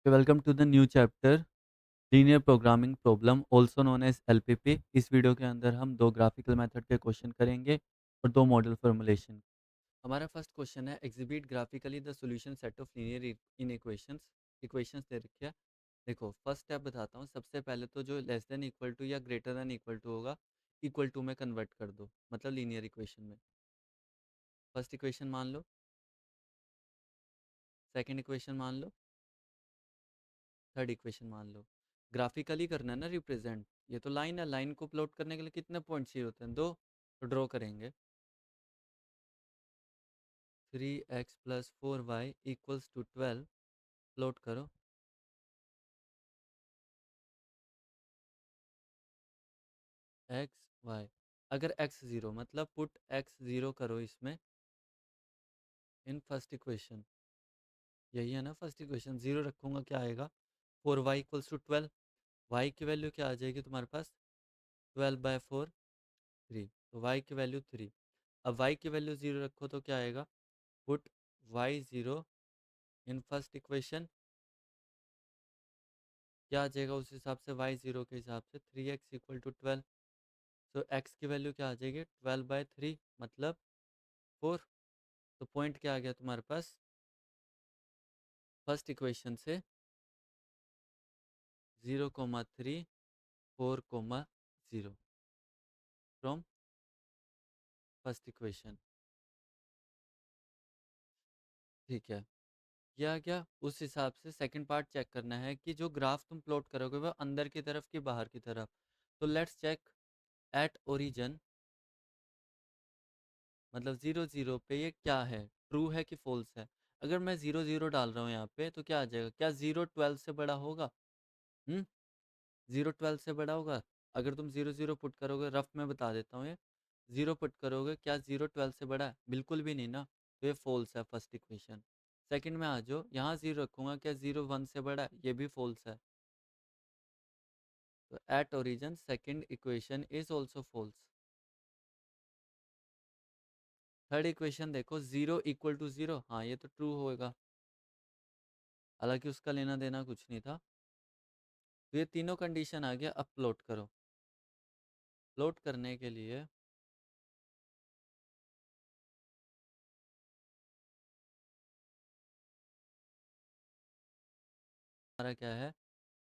Welcome to the new chapter linear programming problem also known as LPP. इस video के अंदर हम दो ग्राफिकल मेथड के क्वेश्चन करेंगे और दो मॉडल फॉर्मुलेशन। हमारा फर्स्ट क्वेश्चन है exhibit graphically the solution set of linear in equations. Equations दे रखी है। देखो फर्स्ट स्टेप बताता हूँ। सबसे पहले तो जो लेस देन इक्वल टू या ग्रेटर देन इक्वल टू होगा इक्वल टू में कन्वर्ट कर दो, मतलब लीनियर इक्वेशन में। फर्स्ट इक्वेशन मान लो, सेकेंड इक्वेशन मान लो, थर्ड इक्वेशन मान लो। ग्राफिकली करना है ना रिप्रेजेंट। ये तो लाइन है, लाइन को प्लॉट करने के लिए कितने पॉइंट चाहिए होते हैं? दो। तो ड्रॉ करेंगे 3x + 4y = 12। प्लॉट करो। x y, अगर x 0 मतलब पुट x 0 करो इसमें इन फर्स्ट इक्वेशन। यही है ना फर्स्ट इक्वेशन। 0 रखूंगा क्या आएगा? 4y = 12। y की वैल्यू क्या आ जाएगी तुम्हारे पास? 12/4 3। तो y की वैल्यू 3। अब y की वैल्यू 0 रखो तो क्या आएगा? Put y 0 in first equation. क्या आ जाएगा उस हिसाब से? y 0 के हिसाब से 3x = 12। तो x की वैल्यू क्या आ जाएगी? 12/3 मतलब 4। तो पॉइंट क्या आ गया तुम्हारे पास फर्स्ट इक्वेशन से? 0,3 4,0 फ्रॉम फर्स्ट इक्वेशन। ठीक है, यह आ गया। उस हिसाब से सेकंड पार्ट चेक करना है कि जो ग्राफ तुम प्लॉट करोगे वह अंदर की तरफ कि बाहर की तरफ। तो लेट्स चेक एट ओरिजिन, मतलब 0 0 पे ये क्या है, ट्रू है कि फॉल्स है। अगर मैं 0 0 डाल रहा हूँ यहाँ पे तो क्या आ जाएगा? क्या 0 12 से बड़ा होगा? 0 12 से बड़ा होगा? अगर तुम 0 0 पुट करोगे, रफ में बता देता हूँ ये, 0 पुट करोगे, क्या 0 12 से बड़ा है? बिल्कुल भी नहीं ना। तो ये फॉल्स है फर्स्ट इक्वेशन। सेकंड में आ जाओ, यहाँ 0 रखूंगा, क्या 0 1 से बड़ा है? ये भी फॉल्स है। तो at origin second equation is also false. Third equation देखो, 0 = 0, हाँ ये तो ट्रू होएगा, हालांकि उसका लेना देना कुछ नहीं था। तो ये तीनों कंडीशन आ गया। अब प्लॉट करो। प्लॉट करने के लिए हमारा क्या है?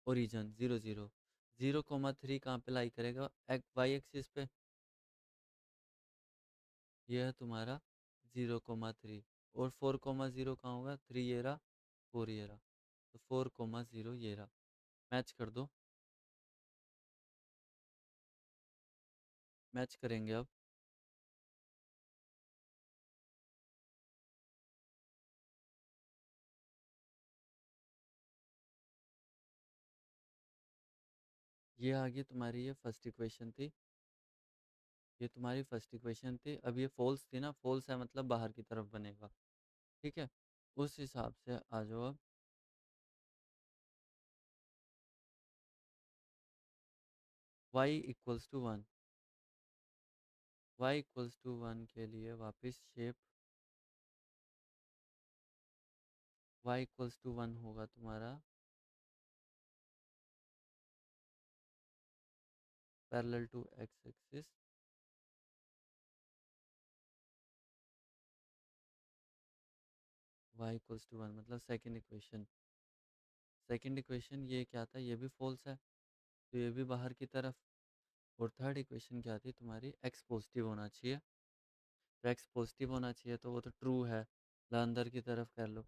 ओरिजिन 0 0। 0,3 कहाँ पे लाई करेगा? वाई एक्सिस पे। ये है तुम्हारा 0,3। और 4,0 कहाँ होगा? 3 ये रहा, 4 ये रहा। तो 4,0 ये रहा। मैच कर दो। मैच करेंगे अब। ये आ गई तुम्हारी, ये फर्स्ट इक्वेशन थी। ये तुम्हारी फर्स्ट इक्वेशन थी। अब ये फॉल्स थी ना, फॉल्स है मतलब बाहर की तरफ बनेगा। ठीक है, उस हिसाब से आ जाओ अब। y = 1। y = 1 के लिए वापस शेप y = 1 होगा तुम्हारा parallel to x axis. y = 1 मतलब सेकंड इक्वेशन। सेकंड इक्वेशन ये क्या था? ये भी फॉल्स है, तो ये भी बाहर की तरफ। और थर्ड इक्वेशन क्या थी तुम्हारी? x पॉजिटिव होना चाहिए। तो x पॉजिटिव होना चाहिए तो वो तो ट्रू है, ला अंदर की तरफ कर लो।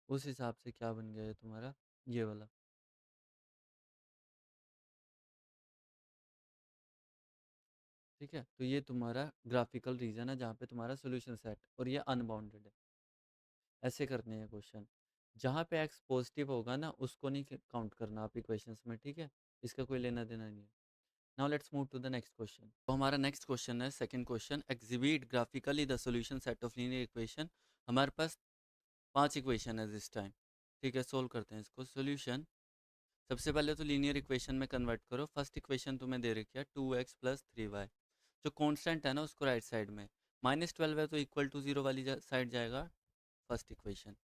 उस हिसाब से क्या बन गया ये तुम्हारा? ये वाला। ठीक है, तो ये तुम्हारा ग्राफिकल रीजन है जहाँ पे तुम्हारा सोल्यूशन सेट और ये अनबाउंडेड है। ऐसे करने हैं क्वेश्चन। जहाँ पे x पॉजिटिव होगा ना उसको नहीं काउंट करना आप इक्वेशंस में। ठीक है, इसका कोई लेना देना नहीं है। Now let's move to the next question. तो हमारा नेक्स्ट क्वेश्चन है second question, exhibit graphically the solution set of linear equation. हमारे पास 5 इक्वेशन है दिस टाइम। ठीक है, सोल्व करते हैं इसको। सॉल्यूशन, सबसे पहले तो लीनियर इक्वेशन में कन्वर्ट करो। फर्स्ट इक्वेशन तुम्हें दे रखी है 2x + 3y। जो कांस्टेंट है ना उसको राइट साइड में, -12 है तो इक्वल टू 0 वाली साइड जाएगा फर्स्ट इक्वेशन।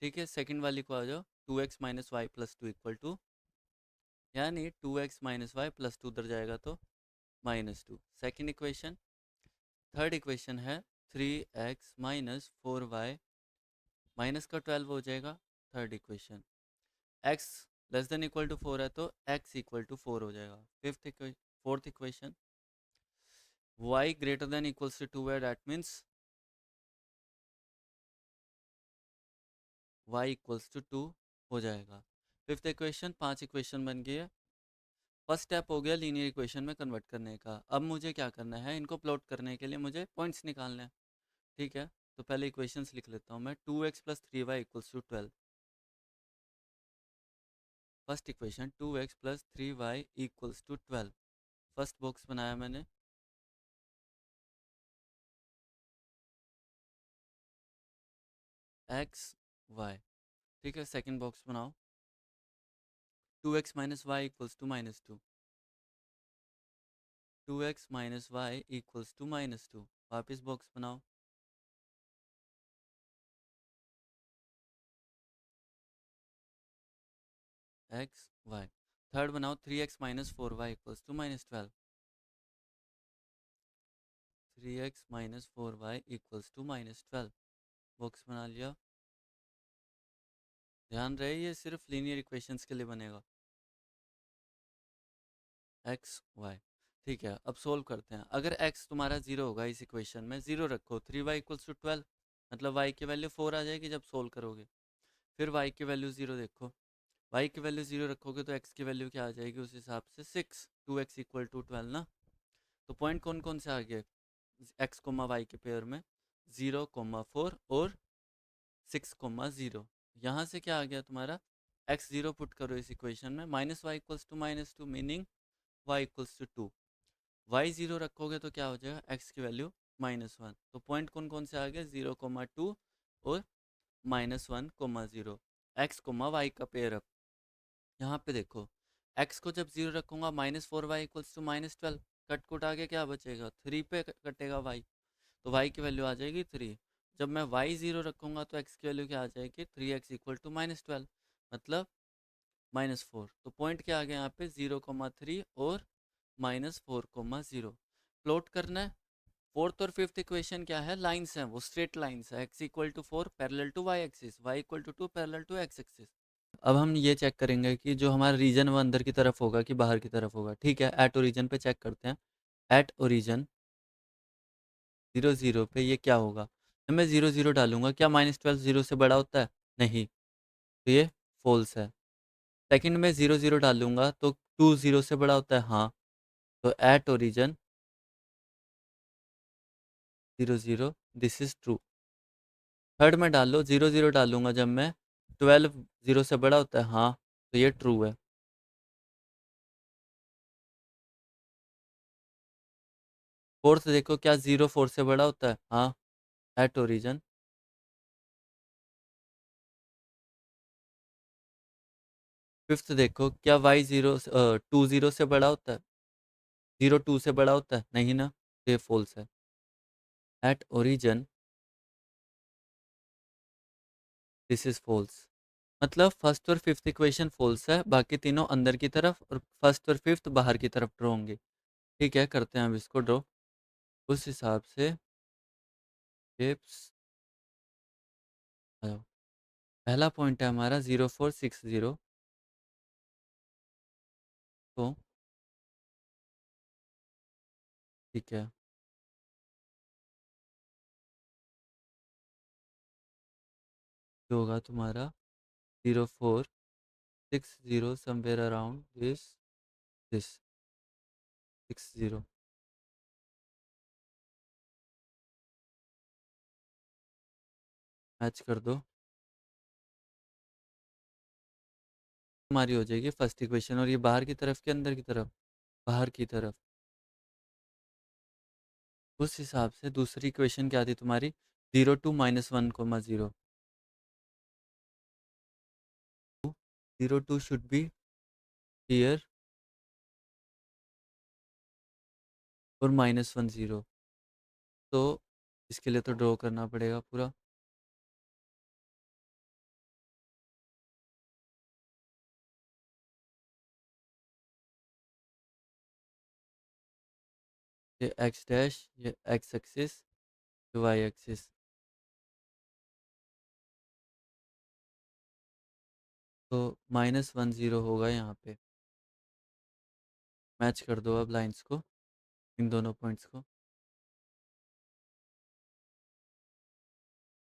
ठीक है, सेकंड वाली को आ जाओ। 2x minus y plus two equal to, यानी 2x minus y plus two उधर जाएगा तो minus two. Second equation. Third equation है 3x माइनस 4y माइनस का 12 हो जाएगा। Third equation. x less than equal to 4 है तो x इक्वल टू 4 हो जाएगा। Fourth equation. y greater than equals to 2 है, that means y equals to 2 हो जाएगा। Fifth equation. 5 इक्वेशन बन गई है। फर्स्ट स्टेप हो गया लीनियर इक्वेशन में कन्वर्ट करने का। अब मुझे क्या करना है, इनको प्लॉट करने के लिए मुझे पॉइंट्स निकालने हैं। ठीक है, तो पहले इक्वेशंस लिख लेता हूँ मैं। 2x plus 3y equals to 12। First equation 2x plus 3y equals to 12। First box बनाया मैंने। x y। ठीक है, सेकंड बॉक्स बनाओ। 2x minus y equals to minus two. 2x minus y equals to minus two. वापिस box बनाओ। x y। Third बनाओ 3x minus 4y equals to minus 12। 3x minus 4y equals to minus 12। Box बना लिया। ध्यान रहे ये सिर्फ linear equations के लिए बनेगा। X y. ठीक है, अब सोल्व करते हैं। अगर x तुम्हारा जीरो होगा, इस इक्वेशन में जीरो रखो, 3y इक्वल्स टू 12, मतलब y की वैल्यू 4 आ जाएगी जब सोल्व करोगे। फिर y की वैल्यू जीरो देखो, y की वैल्यू जीरो रखोगे तो x की वैल्यू क्या आ जाएगी उस हिसाब से 6। 2x इक्वल टू 12 ना। तो पॉइंट कौन कौन से आ गए x कोमा वाई के पेयर में? 0,4 और 6,0। यहाँ से क्या आ गया तुम्हारा? x जीरो पुट करो इस इक्वेशन में, minus y equals to minus two, meaning y equals to 2। Y zero रखोगे तो क्या हो जाएगा? x की वैल्यू -1। तो पॉइंट कौन कौन से आ गए? 0,2 और -1,0। x कोमा वाई का पेयर। अप यहाँ पे देखो, x को जब जीरो रखूंगा -4y इक्वल्स टू -12, कट कुट आगे क्या बचेगा? 3 पे कटेगा y, तो y की वैल्यू आ जाएगी 3। जब मैं y जीरो रखूंगा तो x की वैल्यू क्या आ जाएगी? 3x इक्वल टू -12, मतलब -4। तो पॉइंट क्या आ गया यहाँ पे? 0,3 और -4,0। प्लॉट करना है। फोर्थ और फिफ्थ इक्वेशन क्या है? लाइंस हैं, वो स्ट्रेट लाइंस है। x equal to 4 parallel to y axis, y equal to 2 parallel to x axis. अब हम ये चेक करेंगे कि जो हमारा रीजन वो अंदर की तरफ होगा कि बाहर की तरफ होगा। ठीक है, एट ओरिजिन पे चेक करते हैं। एट ओरिजिन 0 0 पे ये क्या होगा? जब मैं 0 0 डालूंगा, क्या -12 0 से बड़ा होता है? नहीं, तो ये फॉल्स है। सेकंड में 0 0 डालूंगा तो 2 0 से बड़ा होता है? हाँ, तो at origin 0 0 this is true. Third में डाल लो, 0 0 डालूंगा जब मैं, 12 0 से बड़ा होता है? हाँ, तो ये ट्रू है। फोर्थ देखो, क्या 0 4 से बड़ा होता है? हाँ, एट ओरिजिन। फिफ्थ देखो, क्या वाई 2 0 से बड़ा होता है? 0 2 से बड़ा होता है? नहीं ना, तो ये फॉल्स है। At origin this is false. मतलब फर्स्ट और फिफ्थ इक्वेशन फॉल्स है, बाकी तीनों अंदर की तरफ और फर्स्ट और फिफ्थ बाहर की तरफ ड्रॉ होंगे। ठीक है, करते हैं अब इसको ड्रॉ उस हिसाब से। टिप्स। पहला पॉइंट है हमारा 0,460। तो ठीक है, जो होगा तुम्हारा 0,460 समवेयर अराउंड दिस 60। मैच कर दो, हमारी हो जाएगी फर्स्ट इक्वेशन। और ये बाहर की तरफ के अंदर की तरफ? बाहर की तरफ। उस हिसाब से दूसरी इक्वेशन क्या थी तुम्हारी? 0 2 -1,0। 0 2 शुड बी हियर और -1,0। तो इसके लिए तो ड्रॉ करना पड़ेगा पूरा। ये एक्स डैश, ये एक्स एक्सिस, ये वाई एक्सिस। तो -10 होगा यहाँ पे। मैच कर दो अब लाइंस को, इन दोनों पॉइंट्स को।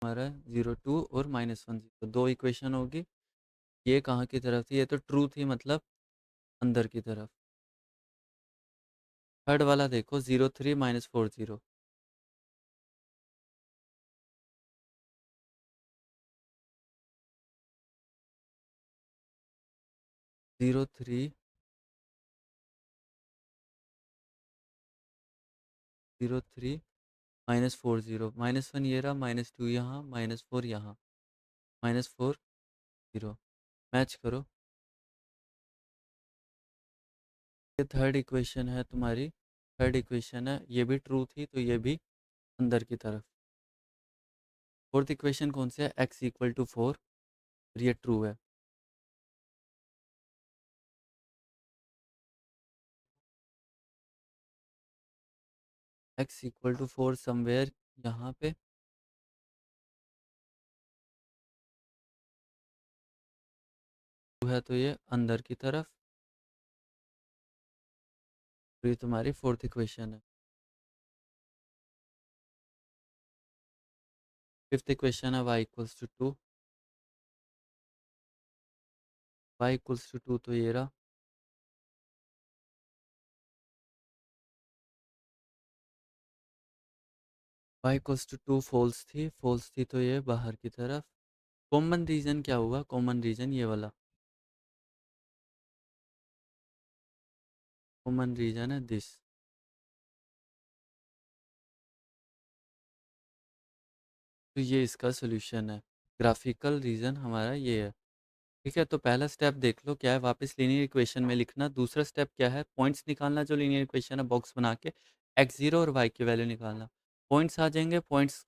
हमारा 0 2 और -10, दो इक्वेशन होगी। ये कहाँ की तरफ थी? ये तो ट्रू थी, मतलब अंदर की तरफ। थर्ड वाला देखो, 0 3 -40। 0 3 0 3 -40, -1 ये रहा, -2 यहाँ, -4 यहाँ, -4 0। मैच करो। ये थर्ड इक्वेशन है तुम्हारी, थर्ड इक्वेशन है, ये भी ट्रू थी तो ये भी अंदर की तरफ। फोर्थ इक्वेशन कौन सी है? x = 4, और ये ट्रू है। x = 4 समवेयर यहाँ पे। ट्रू है तो ये अंदर की तरफ। तो ये तुम्हारी फोर्थ इक्वेशन है। फिफ्थ इक्वेशन है y = 2। y = 2 तो ये रहा। y = 2 फॉल्स थी, फॉल्स थी तो ये बाहर की तरफ। कॉमन रीजन क्या हुआ? कॉमन रीजन ये वाला कॉमन रीजन है दिस। तो ये इसका सोल्यूशन है। ग्राफिकल रीजन हमारा ये है। ठीक है, तो पहला स्टेप देख लो क्या है, वापस लीनियर इक्वेशन में लिखना। दूसरा स्टेप क्या है? पॉइंट्स निकालना, जो लीनियर इक्वेशन है बॉक्स बना के x0 और y की वैल्यू निकालना। पॉइंट्स आ जाएंगे। पॉइंट्स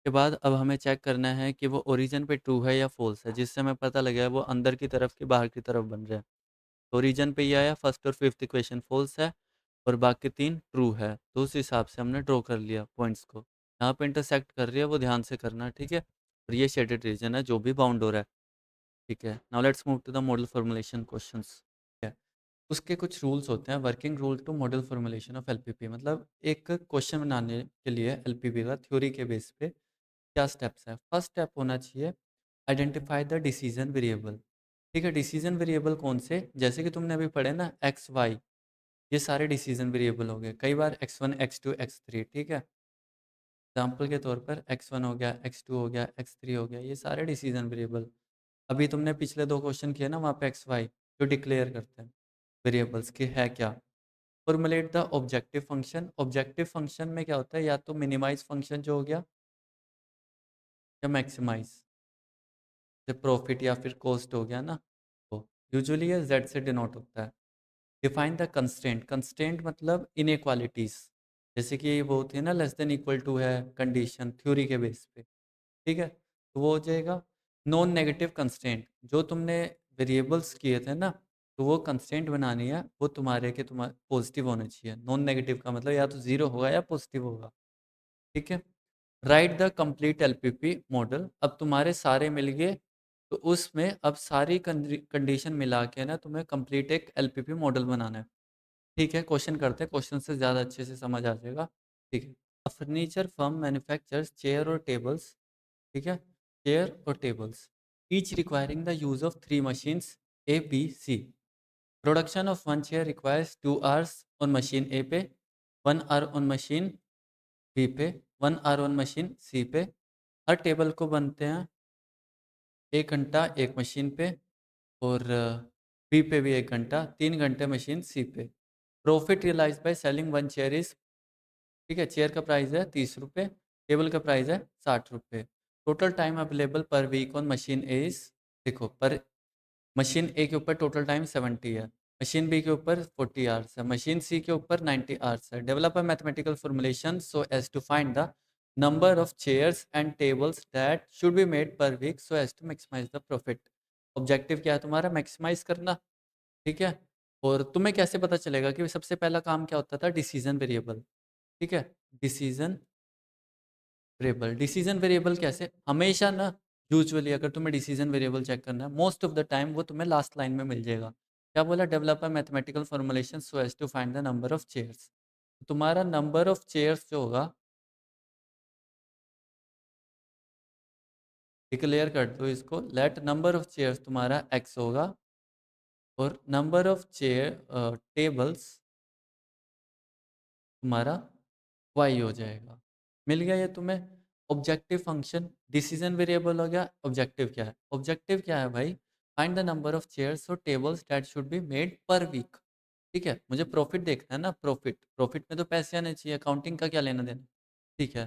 के बाद अब हमें चेक करना है कि वो ओरिजिन पे ट्रू है या फॉल्स है, जिससे हमें पता लगे वो अंदर की तरफ कि बाहर की तरफ बन रहे हैं। तो ओरिजिन पे ये आया, फर्स्ट और फिफ्थ इक्वेशन फॉल्स है और बाकी तीन ट्रू है, तो उस हिसाब से हमने ड्रॉ कर लिया पॉइंट्स को। यहाँ पे इंटरसेक्ट कर रही है वो ध्यान से करना, ठीक है। और ये शेडेड रीजन है जो भी बाउंड हो रहा है, ठीक है। Now let's move to the model formulation questions. ठीक है, उसके कुछ रूल्स होते हैं, working rule to model formulation of LPP. मतलब एक क्वेश्चन बनाने के लिए एलपीपी का थ्योरी के बेस पे क्या स्टेप्स हैं। फर्स्ट स्टेप होना चाहिए आइडेंटिफाई द डिसीजन वेरिएबल। ठीक है, डिसीजन वेरिएबल कौन से? जैसे कि तुमने अभी पढ़े ना, एक्स वाई, ये सारे डिसीजन वेरिएबल हो गए। कई बार x1 x2 x3, ठीक है। एग्जाम्पल के तौर पर x1 हो गया, x2 हो गया, x3 हो गया, ये सारे डिसीजन वेरिएबल। अभी तुमने पिछले दो क्वेश्चन किए ना, वहाँ पे एक्स वाई जो डिक्लेयर करते हैं वेरिएबल्स के है क्या। Formulate the objective function. Objective function में क्या होता है? या तो मिनिमाइज फंक्शन जो हो गया, या मैक्सिमाइज, जैसे प्रॉफिट या फिर कॉस्ट हो गया ना। तो यूजुअली ये z से डिनोट होता है। Define the constraint. कंस्ट्रेंट मतलब इनइक्वालिटीज, जैसे कि वो होती है ना, लेस देन इक्वल टू है कंडीशन थ्योरी के बेस पे, ठीक है। तो वो हो जाएगा नॉन नेगेटिव कंस्ट्रेंट। जो तुमने वेरिएबल्स किए थे ना, तो वो कंस्ट्रेंट बनानी है, वो तुम्हारे के तुम्हारे पॉजिटिव होने चाहिए। नॉन नेगेटिव का मतलब या तो जीरो होगा या पॉजिटिव होगा, ठीक है। Right the complete LPP model. अब तुम्हारे सारे मिल गए, तो उसमें अब सारी कंडीशन मिला के ना तुम्हें कंप्लीट एक एलपीपी मॉडल बनाना है। ठीक है, क्वेश्चन करते हैं, क्वेश्चन से ज़्यादा अच्छे से समझ आ जाएगा, ठीक है। फर्नीचर फर्म मैन्युफैक्चर्स चेयर और टेबल्स, ठीक है, चेयर और tables, each requiring the use of three machines A B C. Production of one chair requires 2 hours on machine A पे, 1 hour ऑन मशीन बी पे, 1 hour ऑन मशीन सी पे। हर table को बनते हैं 1 घंटा एक मशीन पे, और बी पे भी 1 घंटा, 3 घंटे मशीन सी पे। Profit realise by selling one chair is, ठीक है, चेयर का प्राइस है 30 रुपये, टेबल का प्राइस है 60 रुपये। Total time available per week on machine A is, देखो पर मशीन ए के ऊपर टोटल टाइम 70 है, मशीन बी के ऊपर 40 आवर्स है, मशीन सी के ऊपर 90 आवर्स है। Develop a mathematical formulation so as to find the number of chairs and tables that should be made per week so as to maximise the profit. Objective क्या है तुम्हारा? Maximise करना, ठीक है। और तुम्हें कैसे पता चलेगा कि सबसे पहला काम क्या होता था? Decision variable. ठीक है। डिसीजन वेरिएबल, डिसीजन वेरिएबल कैसे हमेशा ना, यूजुअली अगर तुम्हें डिसीजन वेरिएबल चेक करना है मोस्ट ऑफ द टाइम वो तुम्हें लास्ट लाइन में मिल जाएगा। क्या बोला? Develop a mathematical formulation so as to find the number of chairs. तुम्हारा नंबर ऑफ चेयर्स जो होगा, डिक्लेयर कर दो इसको, लेट नंबर ऑफ चेयर्स तुम्हारा एक्स होगा और नंबर ऑफ चेयर टेबल्स तुम्हारा वाई हो जाएगा। मिल गया ये तुम्हें। ऑब्जेक्टिव फंक्शन डिसीजन वेरिएबल हो गया। ऑब्जेक्टिव क्या है? ऑब्जेक्टिव क्या है भाई? Find the number of chairs और tables that should be made per week. ठीक है, मुझे प्रॉफिट देखना है ना, प्रॉफिट, प्रॉफिट में तो पैसे आने चाहिए, अकाउंटिंग का क्या लेना देना। ठीक है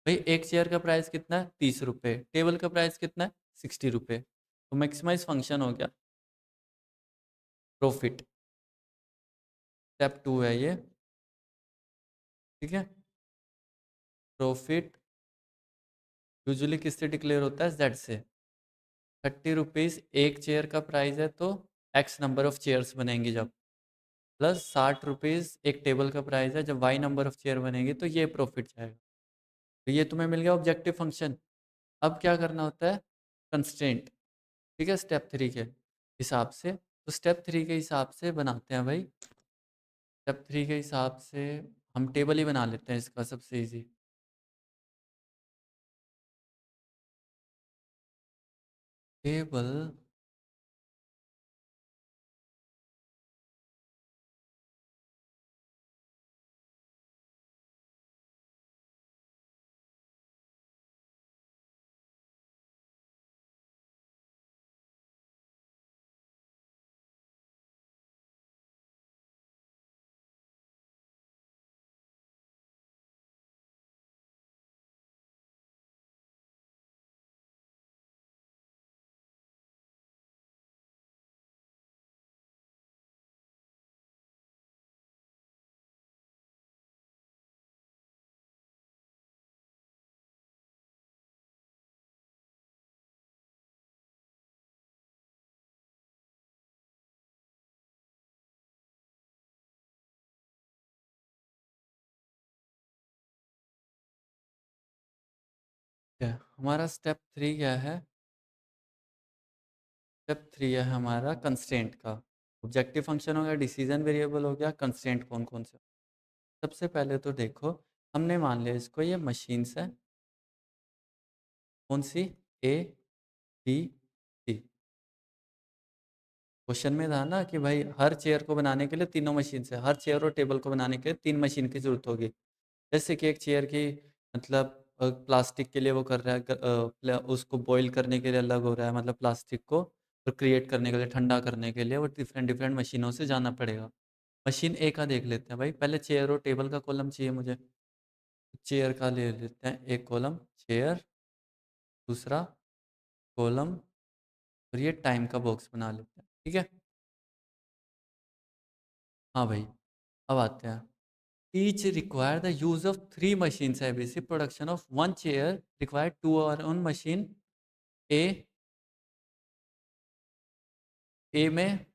भाई, एक चेयर का प्राइस कितना है? 30 रुपये। टेबल का प्राइस कितना है? 60 रुपये। तो मैक्सिमाइज फंक्शन हो गया प्रॉफिट। स्टेप 2 है ये। ठीक है, प्रॉफिट यूजुअली किससे डिक्लेयर होता है? जेड से। 30 रुपीज़ एक चेयर का प्राइस है तो एक्स नंबर ऑफ चेयर्स बनेंगी जब, प्लस 60 रुपीज़ एक टेबल का प्राइस है जब वाई नंबर ऑफ चेयर बनेगी, तो ये प्रॉफिट जाएगा। तो ये तुम्हें मिल गया ऑब्जेक्टिव फंक्शन। अब क्या करना होता है? कंस्ट्रेंट। ठीक है, स्टेप 3 के हिसाब से। तो स्टेप 3 के हिसाब से बनाते हैं भाई। स्टेप 3 के हिसाब से हम टेबल ही बना लेते हैं इसका, सबसे ईजी। टेबल क्या है? हमारा स्टेप 3 क्या है? स्टेप 3 है हमारा कंस्ट्रेंट का। ऑब्जेक्टिव फंक्शन हो गया, डिसीजन वेरिएबल हो गया, कंस्ट्रेंट कौन कौन से। सबसे पहले तो देखो, हमने मान लिया इसको ये मशीन्स है। कौन सी? ए, बी, सी। क्वेश्चन में था ना कि भाई हर चेयर को बनाने के लिए तीनों मशीन से, हर चेयर और टेबल को बनाने के लिए 3 मशीन की जरूरत होगी। जैसे कि एक चेयर की, मतलब प्लास्टिक के लिए वो कर रहा है, उसको बॉईल करने के लिए अलग हो रहा है, मतलब प्लास्टिक को, और क्रिएट करने के लिए, ठंडा करने के लिए वो डिफरेंट डिफरेंट मशीनों से जाना पड़ेगा। मशीन ए का देख लेते हैं भाई, पहले चेयर और टेबल का कॉलम चाहिए मुझे। चेयर का ले लेते हैं एक कॉलम, चेयर, दूसरा कॉलम, और ये टाइम का बॉक्स बना लेते हैं। ठीक है। हाँ भाई, अब आते हैं। Each require the use of 3 machines है basic production of 1 chair require 2 hour on machine A। ए में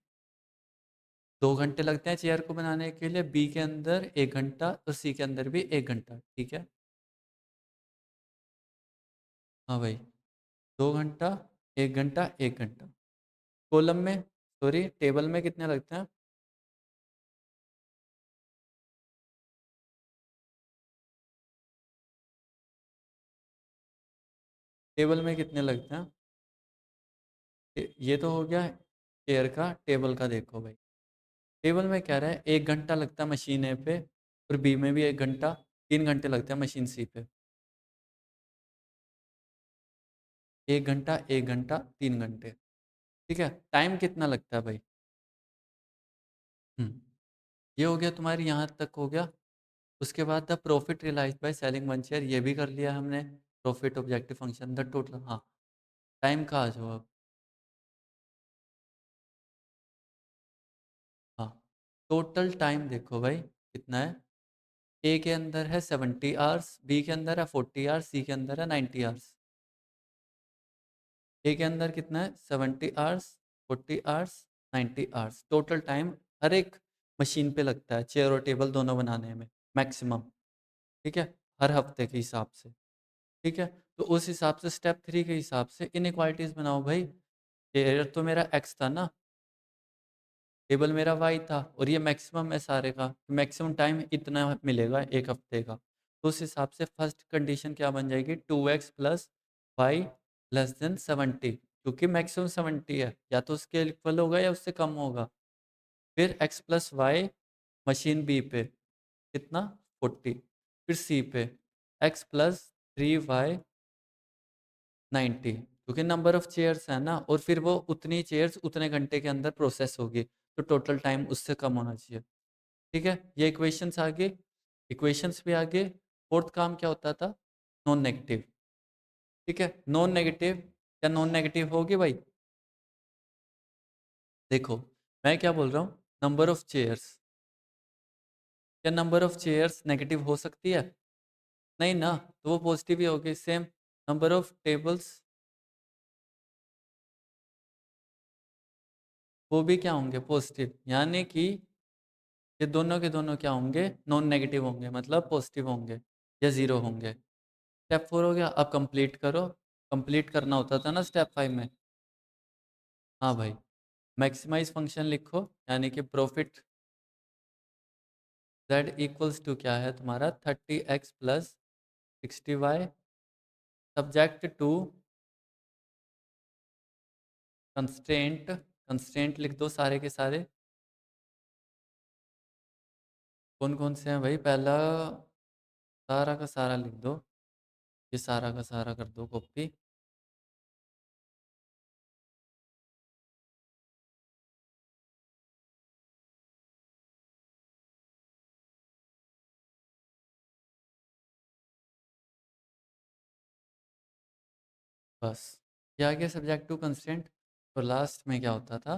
2 घंटे लगते हैं चेयर को बनाने के लिए, बी के अंदर 1 घंटा और सी के अंदर भी 1 घंटा। ठीक है। हाँ भाई, 2 घंटा, 1 घंटा, 1 घंटा। कॉलम में, सॉरी टेबल में कितने लगते हैं? टेबल में कितने लगते हैं? ये तो हो गया चेयर का। टेबल का देखो भाई, टेबल में कह रहा है 1 घंटा लगता है मशीन ए पे, और बी में भी 1 घंटा, 3 घंटे लगते हैं मशीन सी पे। 1 घंटा, 1 घंटा, 3 घंटे। ठीक है, टाइम कितना लगता है भाई? हम्म, ये हो गया तुम्हारी, यहाँ तक हो गया। उसके बाद the profit realise by selling 1 chair, ये भी कर लिया हमने। Profit objective function the total. हाँ, टाइम का आ जाओ अब। हाँ, टोटल टाइम देखो भाई कितना है। ए के अंदर है 70 आवर्स, बी के अंदर है 40 आवर्स, सी के अंदर है 90 आवर्स। ए के अंदर कितना है? 70 hours, 40 hours, 90 hours. Total time हर एक मशीन पे लगता है, चेयर और टेबल दोनों बनाने में, मैक्सिमम। ठीक है, हर हफ्ते के हिसाब से। ठीक है, तो उस हिसाब से स्टेप 3 के हिसाब से इनइक्वालिटीज़ बनाओ भाई। एरर तो मेरा एक्स था ना, टेबल मेरा वाई था और ये मैक्सिमम है सारे का, मैक्सिमम टाइम इतना मिलेगा एक हफ्ते का। तो उस हिसाब से फर्स्ट कंडीशन क्या बन जाएगी, 2x plus Y less than 70, क्योंकि मैक्सिमम 70 है, या तो उसके इक्वल होगा या उससे कम होगा। फिर x plus y machine B पे कितना, 40। फिर सी पे x प्लस 3y 90, क्योंकि नंबर ऑफ चेयर्स है ना, और फिर वो उतनी चेयर्स उतने घंटे के अंदर प्रोसेस होगी, तो टोटल टाइम उससे कम होना चाहिए। ठीक है, ये इक्वेशंस आगे, इक्वेशंस भी आगे। फोर्थ काम क्या होता था, नॉन नेगेटिव। ठीक है, नॉन नेगेटिव, क्या नॉन नेगेटिव होगी भाई? देखो, मैं क्या बोल रहा हूँ, नंबर ऑफ चेयर्स, क्या नंबर ऑफ चेयर्स नेगेटिव हो सकती है? नहीं ना, तो वो पॉजिटिव ही होगी। सेम नंबर ऑफ टेबल्स, वो भी क्या होंगे, पॉजिटिव, यानी कि ये दोनों के दोनों क्या होंगे, नॉन नेगेटिव होंगे, मतलब पॉजिटिव होंगे या जीरो होंगे। स्टेप 4 हो गया, अब कंप्लीट करो। कंप्लीट करना होता था ना स्टेप 5 में। हाँ भाई, मैक्सिमाइज फंक्शन लिखो, यानी कि प्रॉफिट z इक्वल्स टू क्या है तुम्हारा, 30x plus 60y subject to constraint. Constraint लिख दो सारे के सारे, कौन कौन से हैं भाई, पहला सारा का सारा लिख दो, ये सारा का सारा कर दो कॉपी। बस, ये आ गया सब्जेक्ट टू कंस्ट्रेंट। तो लास्ट में क्या होता था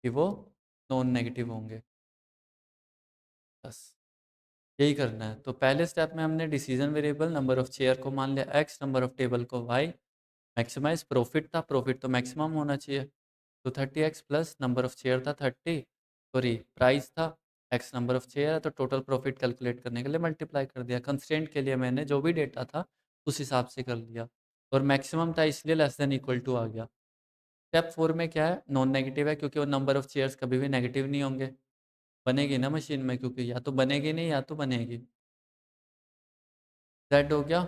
कि वो नॉन नेगेटिव होंगे। बस, यही करना है। तो पहले स्टेप में हमने decision variable number of chair को मान लिया x, नंबर ऑफ टेबल को y, मैक्सिमाइज प्रॉफिट था, प्रॉफिट तो मैक्सिमम होना चाहिए, तो 30x plus number of chair था 30, सॉरी प्राइस था, x नंबर ऑफ चेयर है, तो टोटल प्रॉफिट कैलकुलेट करने के लिए मल्टीप्लाई कर दिया। कंस्ट्रेंट के लिए मैंने जो भी डेटा था उस हिसाब से कर लिया, और मैक्सिमम था इसलिए लेस देन इक्वल टू आ गया। स्टेप 4 में क्या है, नॉन नेगेटिव है, क्योंकि वो नंबर ऑफ चेयर्स कभी भी नेगेटिव नहीं होंगे। बनेगी ना मशीन में, क्योंकि या तो बनेगी नहीं या तो बनेगी। सेट हो गया,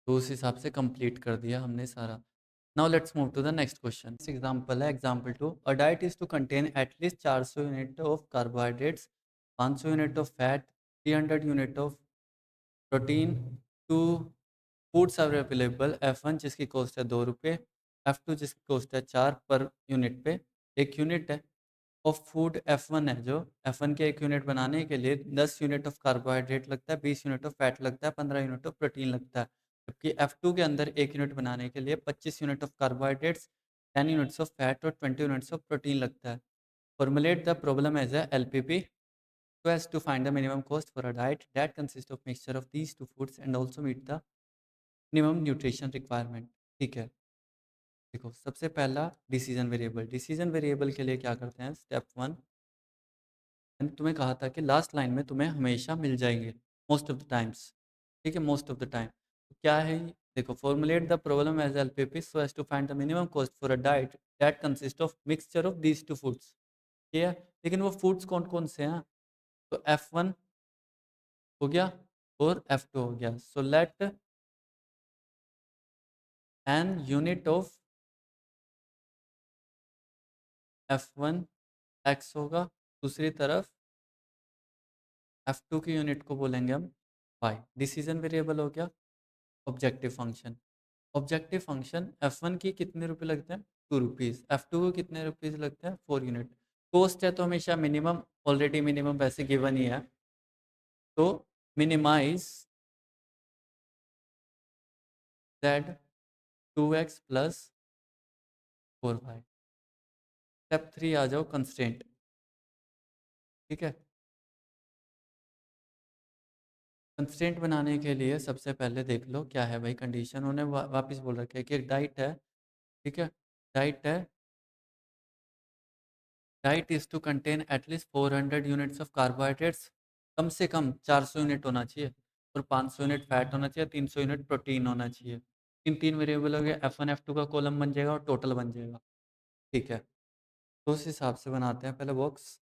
तो उस हिसाब से कंप्लीट कर दिया हमने सारा। Now let's move to the next question. Example है example 2, a diet is to contain at least 400 unit of carbohydrates, 500 unit of fat, 300 unit of protein. Two foods are available, F1 जिसकी कॉस्ट है 2 रुपये, F2 जिसकी cost है 4 per unit पे, एक unit है of food F1 है, जो F1 के एक यूनिट बनाने के लिए 10 यूनिट ऑफ कार्बोहाइड्रेट लगता है, 20 यूनिट ऑफ फैट लगता है, 15 यूनिट ऑफ प्रोटीन लगता है। जबकि F2 के अंदर एक यूनिट बनाने के लिए 25 unit of carbohydrates, 10 units of fat और 20 यूनिट्स ऑफ प्रोटीन लगता है। Formulate the problem as a LPP so as to find the minimum cost for a diet that consists of mixture of these two foods and also meet the minimum nutrition requirement। ठीक है, देखो सबसे पहला decision variable, decision variable के लिए क्या करते हैं, स्टेप 1, मैंने तुम्हें कहा था कि लास्ट लाइन में तुम्हें हमेशा मिल जाएंगे, मोस्ट ऑफ द टाइम्स। ठीक है, मोस्ट ऑफ द टाइम क्या है ये? देखो, formulate the problem as LPP so as to find the minimum cost for a diet that consist of mixture of these two foods. ये है, लेकिन वो फूड्स कौन कौन से हैं, तो F1 हो गया और F2 हो गया। So let an unit of F1 x होगा, दूसरी तरफ F2 की यूनिट को बोलेंगे हम y। डिसीजन वेरिएबल हो गया objective function. Objective function F1 की कितने रुपए लगते हैं, 2 रुपीज़, F2 को कितने रुपीज़ लगते हैं, 4 यूनिट। कॉस्ट है तो हमेशा मिनिमम, ऑलरेडी मिनिमम वैसे गिवन ही है, तो minimise z 2x plus 4y। Step 3 आ जाओ, कंस्ट्रेंट। ठीक है, कंस्ट्रेंट बनाने के लिए सबसे पहले देख लो क्या है भाई कंडीशन, उन्होंने वापस बोल रखा है कि एक डाइट है। ठीक है, डाइट है, diet is to contain at least 400 units of carbohydrates, कम से कम 400 यूनिट होना चाहिए और 500 यूनिट फैट होना चाहिए, 300 यूनिट प्रोटीन होना चाहिए। इन 3 वेरिएबल हो गए, F1 F2 का कॉलम बन जाएगा और टोटल बन जाएगा। ठीक है, तो उस हिसाब से बनाते हैं पहले बॉक्स।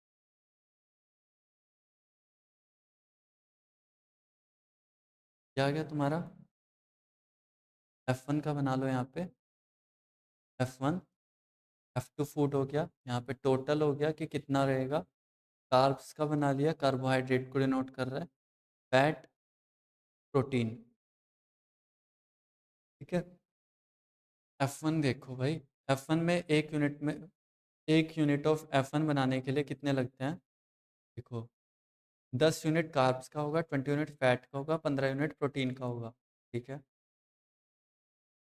क्या आ गया तुम्हारा? F1 का बना लो यहाँ पे, F1, F2 फूड हो गया, यहाँ पे टोटल हो गया कि कितना रहेगा। कार्ब्स का बना लिया, कार्बोहाइड्रेट को डिनोट कर रहा है, फैट, प्रोटीन। ठीक है, F1 देखो भाई, F1 में एक यूनिट ऑफ F1 बनाने के लिए कितने लगते हैं? देखो, 10 यूनिट कार्ब्स का होगा, 20 यूनिट फैट का होगा, 15 यूनिट प्रोटीन का होगा। ठीक है,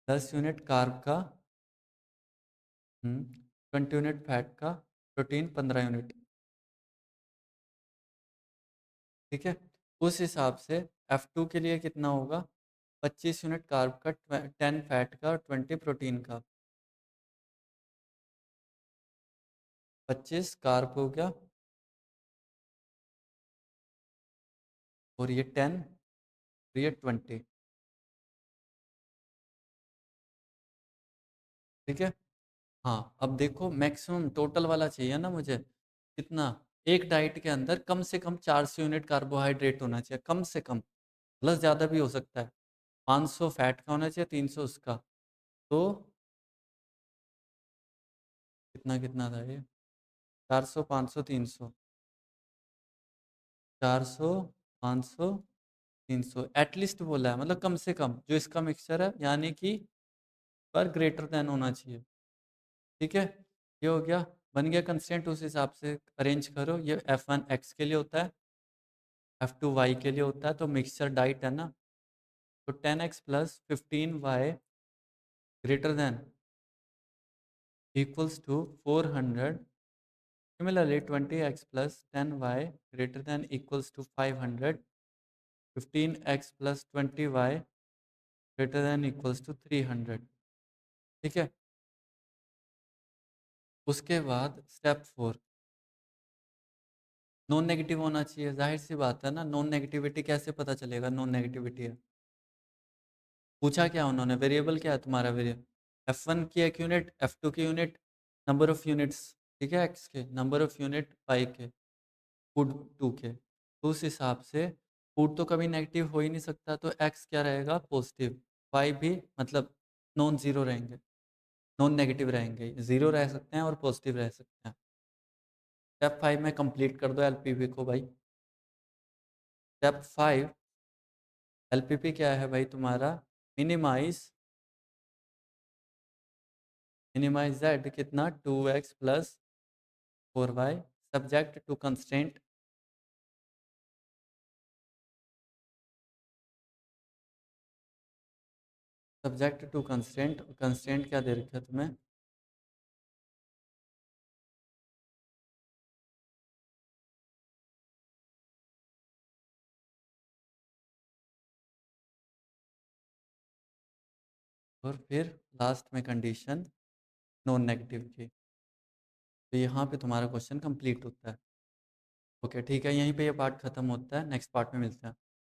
10 यूनिट कार्ब का, 20 यूनिट फैट का, प्रोटीन 15 यूनिट। ठीक है, उस हिसाब से F2 के लिए कितना होगा? 25 यूनिट कार्ब का, 10 फैट का और 20 प्रोटीन का। 25 कार्ब हो गया और ये 10 और ये 20। ठीक है, हाँ अब देखो मैक्सिमम टोटल वाला चाहिए ना मुझे। कितना? एक डाइट के अंदर कम से कम 400 यूनिट कार्बोहाइड्रेट होना चाहिए, कम से कम, प्लस ज़्यादा भी हो सकता है। 500 फैट का होना चाहिए, 300 उसका। तो कितना कितना था ये? 400, 500, 300, 400, 500, 300 एटलीस्ट बोला है, मतलब कम से कम जो इसका मिक्सचर है, यानी कि पर ग्रेटर देन होना चाहिए। ठीक है, ये हो गया, बन गया कंस्टेंट। उस हिसाब से अरेंज करो। ये F1 एक्स के लिए होता है, F2 वाई के लिए होता है, तो मिक्सचर डाइट है ना, तो 10x plus 15y greater than equals to 400। Similarly 20x plus 10y greater than equals to 500। 15x plus 20y greater than equals to 300। ठीक है, उसके बाद स्टेप 4, नॉन नेगेटिव होना चाहिए। जाहिर सी बात है ना, नॉन नेगेटिविटी कैसे पता चलेगा नॉन नेगेटिविटी है? पूछा क्या उन्होंने? वेरिएबल क्या है तुम्हारा? वेरिएबल F1 की एक यूनिट, F2 की यूनिट, नंबर ऑफ यूनिट्स, ठीक है, एक्स के नंबर ऑफ यूनिट, पाई के, फूड 2 के। तो उस हिसाब से फूड तो कभी नेगेटिव हो ही नहीं सकता, तो एक्स क्या रहेगा? पॉजिटिव। वाई भी मतलब नॉन ज़ीरो रहेंगे, नॉन नेगेटिव रहेंगे, ज़ीरो रह सकते हैं और पॉजिटिव रह सकते हैं। स्टेप 5 में कंप्लीट कर दो एलपीपी को भाई। स्टेप 5 एलपीपी क्या है भाई तुम्हारा? मिनिमाइज, मिनिमाइज जेड कितना? 2x plus 4y subject to constant. Subject to constant, constant क्या दे रखा है तुम्हें? और फिर लास्ट में कंडीशन नॉन नेगेटिव की। तो यहाँ पे तुम्हारा क्वेश्चन कंप्लीट होता है। ओके ठीक है, यहीं पे ये पार्ट खत्म होता है, नेक्स्ट पार्ट में मिलते हैं।